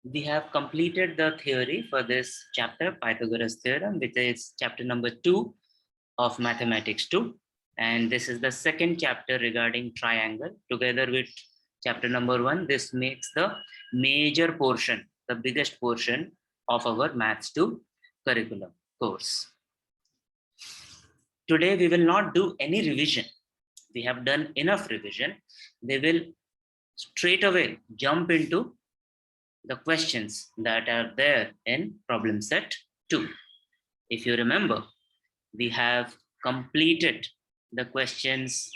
we have completed the theory for this chapter, Pythagoras theorem, which is chapter number 2 of Mathematics 2. And this is the second chapter regarding triangle. Together with chapter number 1, this makes the major portion, the biggest portion of our Maths 2 curriculum course. Today, we will not do any revision. We have done enough revision. We will straight away jump into the questions that are there in problem set 2. If you remember, we have completed the questions.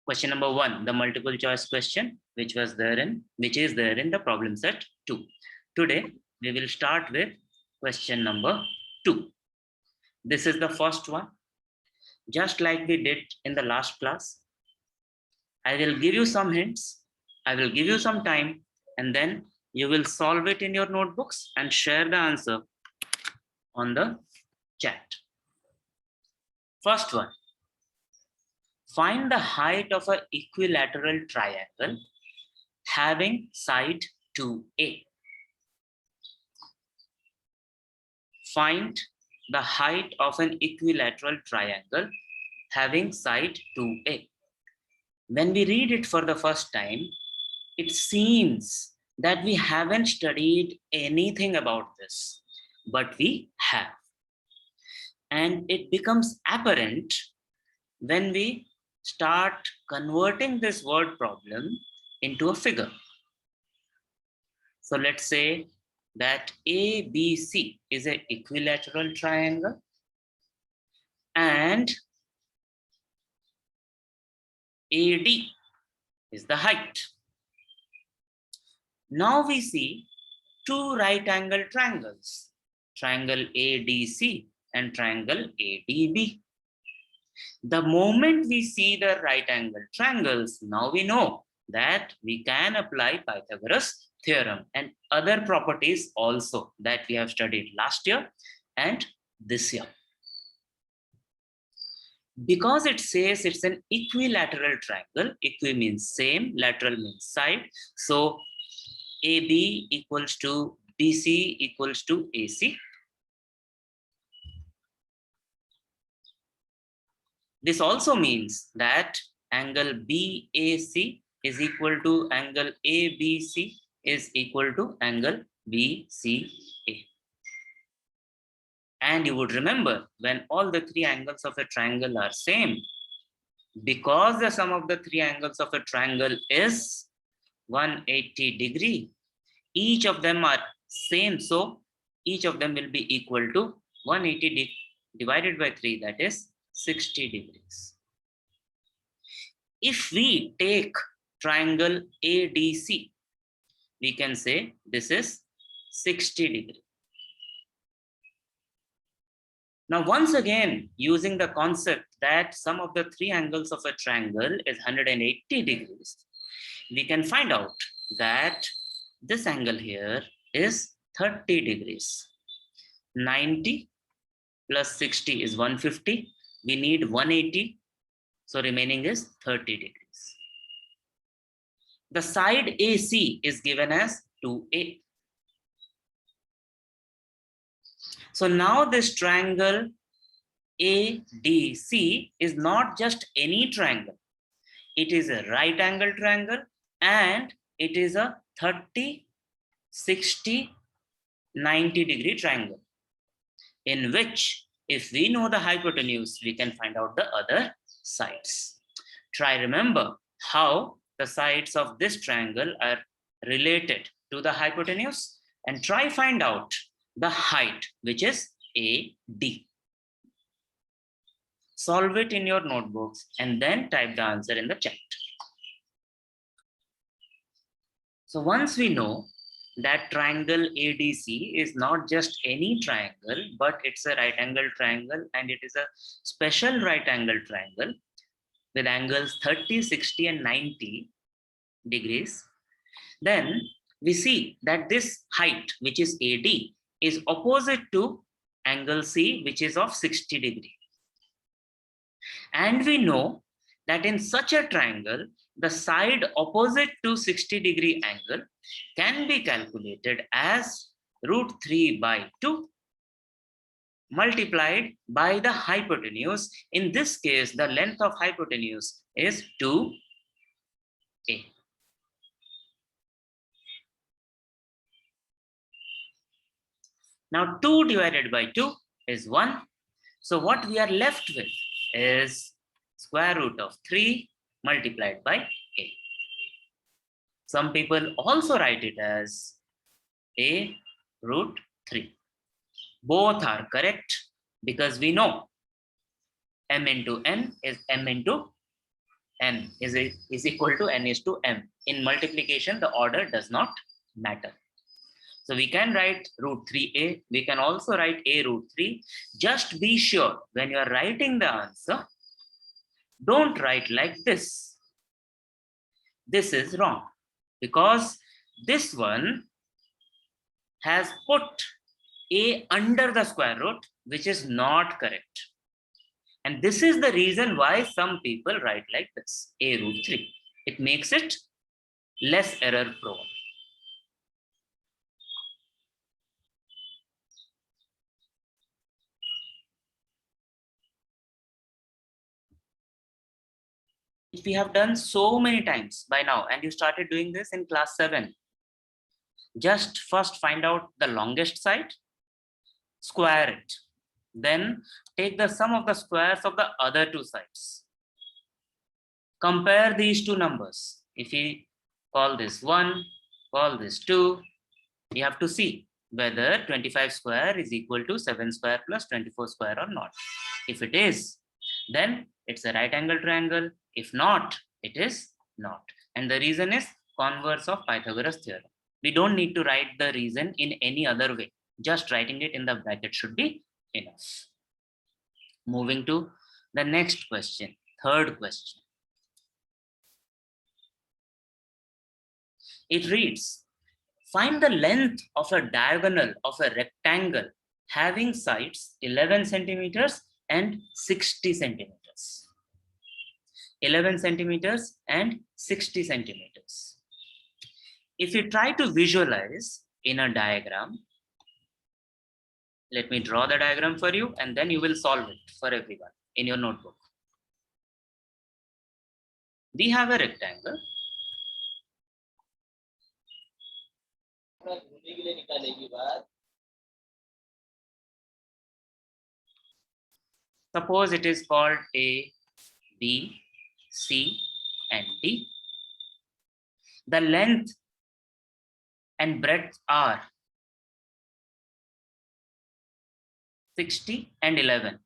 Question number 1, the multiple choice question, which is there in the problem set 2. Today, we will start with question number 2. This is the first one. Just like we did in the last class, I will give you some hints. I will give you some time, and then you will solve it in your notebooks and share the answer on the chat. First one, find the height of an equilateral triangle having side 2A. Find the height of an equilateral triangle having side 2A. When we read it for the first time, it seems that we haven't studied anything about this, but we have. And it becomes apparent when we start converting this word problem into a figure. So let's say that ABC is an equilateral triangle and AD is the height. Now we see two right angle triangles, triangle ADC and triangle ADB. The moment we see the right angle triangles, now we know that we can apply Pythagoras theorem and other properties also that we have studied last year and this year. Because it says it's an equilateral triangle, equi means same, lateral means side. So AB equals to BC equals to AC. This also means that angle BAC is equal to angle ABC is equal to angle BCA. And you would remember, when all the three angles of a triangle are same, because the sum of the three angles of a triangle is 180 degree, each of them are same, so each of them will be equal to 180 divided by 3, that is 60 degrees. If we take triangle ADC, we can say this is 60 degrees. Now, once again, using the concept that sum of the three angles of a triangle is 180 degrees, we can find out that this angle here is 30 degrees. 90 plus 60 is 150. We need 180. So remaining is 30 degrees. The side AC is given as 2A. So now this triangle ADC is not just any triangle. It is a right angle triangle and it is a 30, 60, 90 degree triangle, in which if we know the hypotenuse, we can find out the other sides. Try remember how the sides of this triangle are related to the hypotenuse and try find out the height, which is AD. Solve it in your notebooks and then type the answer in the chat. So once we know that triangle ADC is not just any triangle, but it's a right angle triangle and it is a special right angle triangle with angles 30, 60 and 90 degrees, then we see that this height, which is AD, is opposite to angle C, which is of 60 degree. And we know that in such a triangle, the side opposite to 60-degree angle can be calculated as root 3 by 2 multiplied by the hypotenuse. In this case, the length of hypotenuse is 2a. Now 2 divided by 2 is 1. So what we are left with is square root of 3 multiplied by a. Some people also write it as a root 3. Both are correct because we know m into n is m into n is equal to n is to m. In multiplication, the order does not matter. So we can write root 3a. We can also write a root 3. Just be sure when you are writing the answer, don't write like this. This is wrong because this one has put a under the square root, which is not correct. And this is the reason why some people write like this, a root 3. It makes it less error prone. We have done so many times by now, and you started doing this in class 7. Just first find out the longest side, square it. Then take the sum of the squares of the other two sides. Compare these two numbers. If we call this 1, call this 2, we have to see whether 25 square is equal to 7 square plus 24 square or not. If it is, then it's a right angle triangle. If not, it is not. And the reason is converse of Pythagoras theorem. We don't need to write the reason in any other way. Just writing it in the bracket should be enough. Moving to the next question, third question. It reads, find the length of a diagonal of a rectangle having sides 11 centimeters and 60 centimeters. 11 centimeters and 60 centimeters. If you try to visualize in a diagram, let me draw the diagram for you and then you will solve it for everyone in your notebook. We have a rectangle. Suppose it is called A, B, C, and D. The length and breadth are 60 and 11.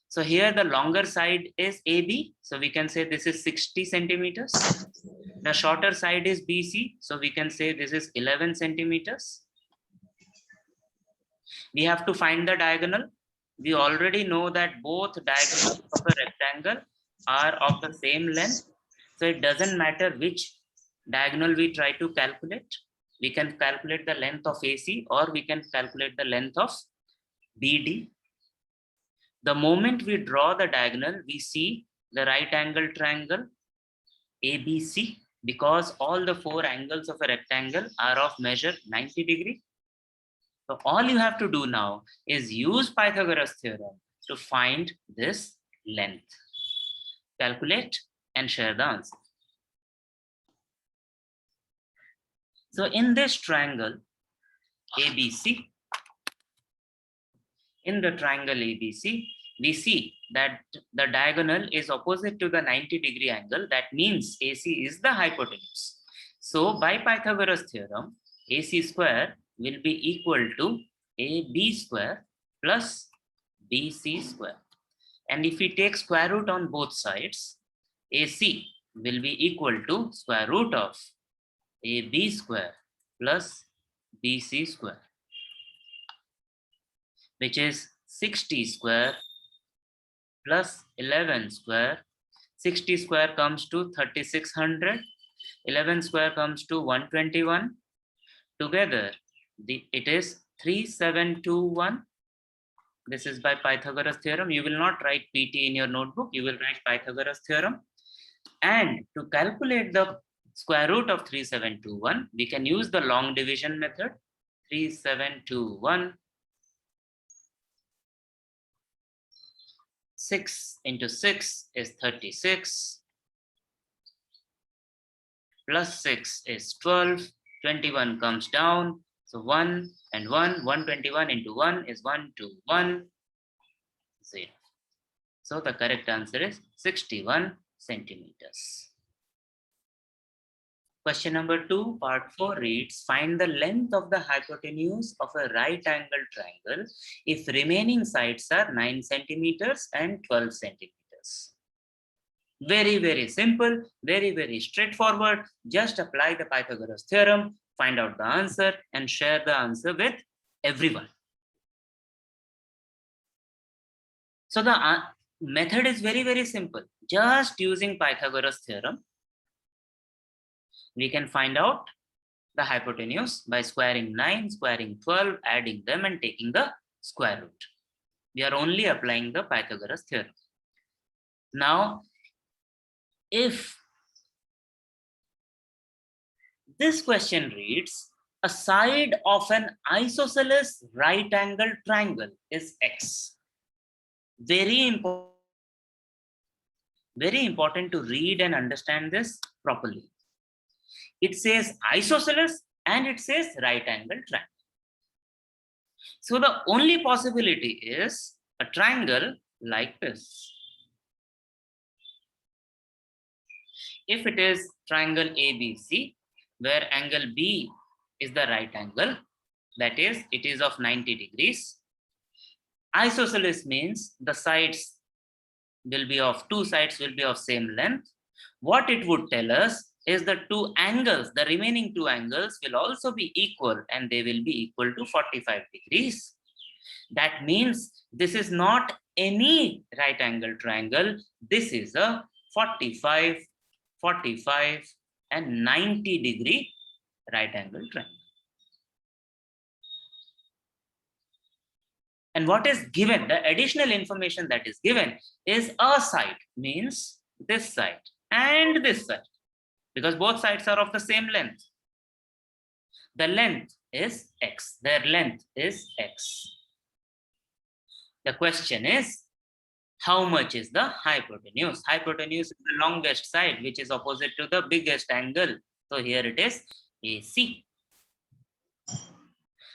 So here the longer side is AB. So we can say this is 60 centimeters. The shorter side is BC. So we can say this is 11 centimeters. We have to find the diagonal. We already know that both diagonals of a rectangle are of the same length. So it doesn't matter which diagonal we try to calculate. We can calculate the length of AC or we can calculate the length of BD. The moment we draw the diagonal, we see the right angle triangle ABC because all the four angles of a rectangle are of measure 90 degree. So all you have to do now is use Pythagoras theorem to find this length. Calculate and share the answer. So in this triangle ABC, in the triangle ABC, we see that the diagonal is opposite to the 90 degree angle. That means AC is the hypotenuse. So by Pythagoras theorem, AC square will be equal to AB square plus BC square. And if we take square root on both sides, AC will be equal to square root of AB square plus BC square, which is 60 square plus 11 square. 60 square comes to 3600. 11 square comes to 121. Together, it is 3721. This is by Pythagoras theorem. You will not write PT in your notebook. You will write Pythagoras theorem. And to calculate the square root of 3721, we can use the long division method. 3721, 6 into 6 is 36, plus 6 is 12, 21 comes down, so 1 and 1, 121 into 1 is 121, 0. So the correct answer is 61 centimeters. Question number 2, part 4 reads, find the length of the hypotenuse of a right angle triangle if remaining sides are 9 centimeters and 12 centimeters. Very, very simple, very, very straightforward. Just apply the Pythagoras theorem, find out the answer, and share the answer with everyone. So the method is very, very simple. Just using Pythagoras theorem, we can find out the hypotenuse by squaring 9, squaring 12, adding them and taking the square root. We are only applying the Pythagoras theorem. Now, if this question reads, a side of an isosceles right angle triangle is x. Very important to read and understand this properly. It says isosceles and it says right angle triangle. So the only possibility is a triangle like this. If it is triangle ABC, where angle B is the right angle, that is, it is of 90 degrees. Isosceles means the sides will be of, two sides will be of same length. What it would tell us is the two angles, the remaining two angles will also be equal and they will be equal to 45 degrees. That means this is not any right angle triangle. This is a 45, 45 and 90 degree right angle triangle. And what is given, the additional information that is given is a side, means this side and this side, because both sides are of the same length. The length is x, their length is x. The question is, how much is the hypotenuse? Hypotenuse is the longest side, which is opposite to the biggest angle. So here it is AC.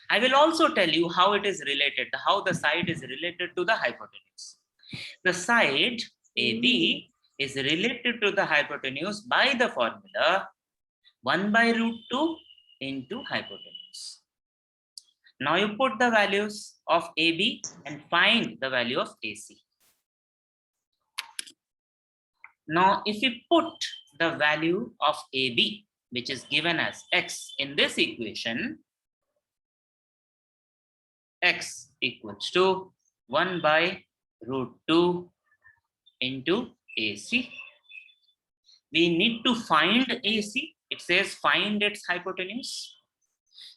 I will also tell you how it is related, how the side is related to the hypotenuse. The side AB is related to the hypotenuse by the formula 1 by root 2 into hypotenuse. Now you put the values of AB and find the value of AC. Now, if we put the value of AB, which is given as x in this equation, x equals to 1 by root 2 into AC. We need to find AC. It says find its hypotenuse.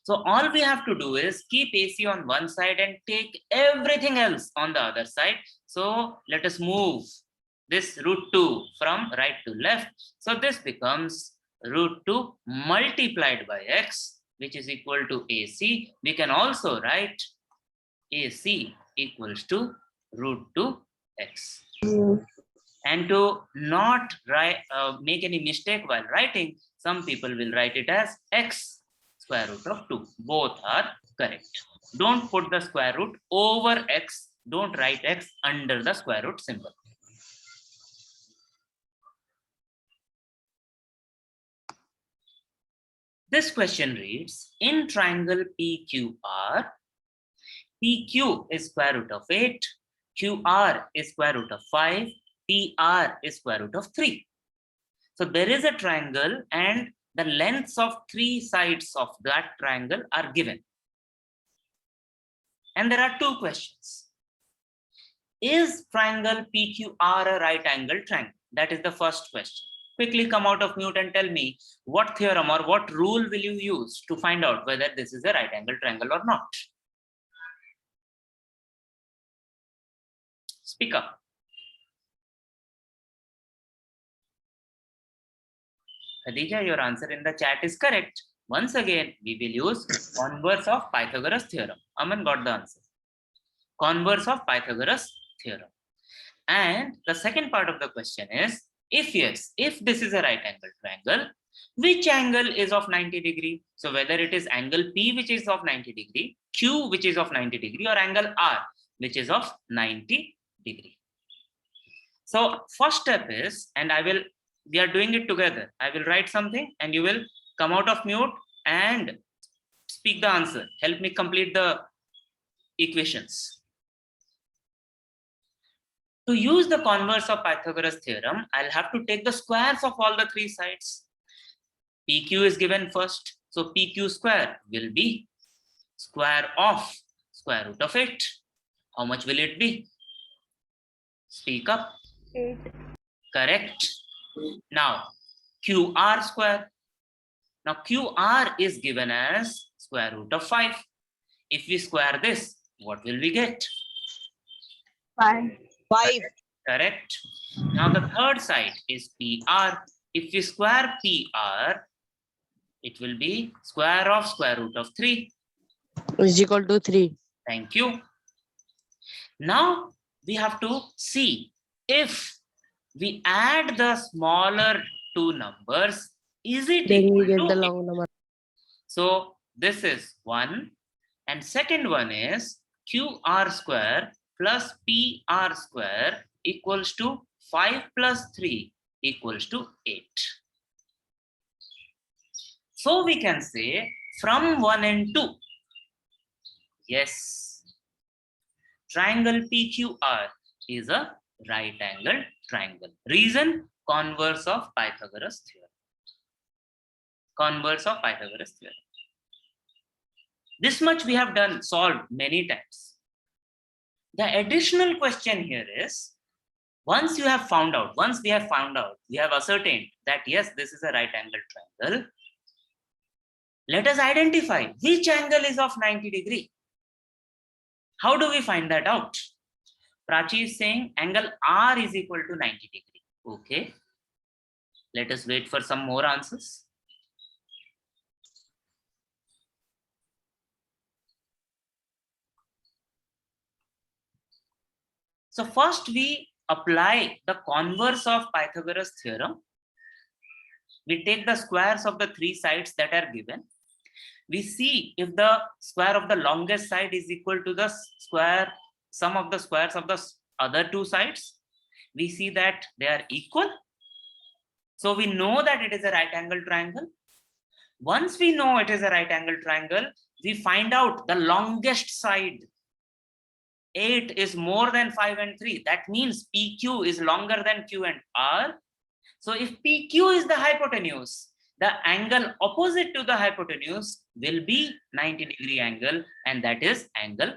So all we have to do is keep AC on one side and take everything else on the other side. So let us move this root 2 from right to left. So this becomes root 2 multiplied by x, which is equal to AC. We can also write AC equals to root 2 x. And to not make any mistake while writing, some people will write it as x square root of 2. Both are correct. Don't put the square root over x. Don't write x under the square root symbol. This question reads, in triangle PQR, PQ is square root of 8, QR is square root of 5, PR is square root of 3. So there is a triangle and the lengths of three sides of that triangle are given. And there are two questions. Is triangle PQR a right angle triangle? That is the first question. Quickly come out of mute and tell me what theorem or what rule will you use to find out whether this is a right angle triangle or not. Speak up. Khadija, your answer in the chat is correct. Once again, we will use converse of Pythagoras theorem. Aman got the answer. Converse of Pythagoras theorem. And the second part of the question is, if yes, if this is a right angle triangle, which angle is of 90 degree? So whether it is angle P which is of 90 degree, Q which is of 90 degree, or angle R which is of 90 degree. So first step is, and we are doing it together. I will write something and you will come out of mute and speak the answer. Help me complete the equations. To use the converse of Pythagoras theorem, I'll have to take the squares of all the three sides. PQ is given first. So PQ square will be square of square root of 8. How much will it be? Speak up. 8. Correct. Now QR square. Now QR is given as square root of 5. If we square this, what will we get? 5. 5. Correct. Now the third side is PR. If we square PR, it will be square of square root of 3. Is equal to 3. Thank you. Now we have to see if we add the smaller two numbers, is it Then we equal get the to? long number. So this is 1, and second one is QR square plus PR square equals to 5 plus 3 equals to 8. So we can say from 1 and 2, yes, triangle PQR is a right angle triangle. Reason? Converse of Pythagoras theorem. Converse of Pythagoras theorem. This much we have done, solved many times. The additional question here is, once we have found out, we have ascertained that yes, this is a right angle triangle. Let us identify which angle is of 90 degree. How do we find that out? Prachi is saying angle R is equal to 90 degree. Okay. Let us wait for some more answers. So first we apply the converse of Pythagoras theorem. We take the squares of the three sides that are given. We see if the square of the longest side is equal to the square, sum of the squares of the other two sides. We see that they are equal. So we know that it is a right angle triangle. Once we know it is a right angle triangle, we find out the longest side. 8 is more than 5 and 3. That means PQ is longer than Q and R. So if PQ is the hypotenuse, the angle opposite to the hypotenuse will be 90 degree angle, and that is angle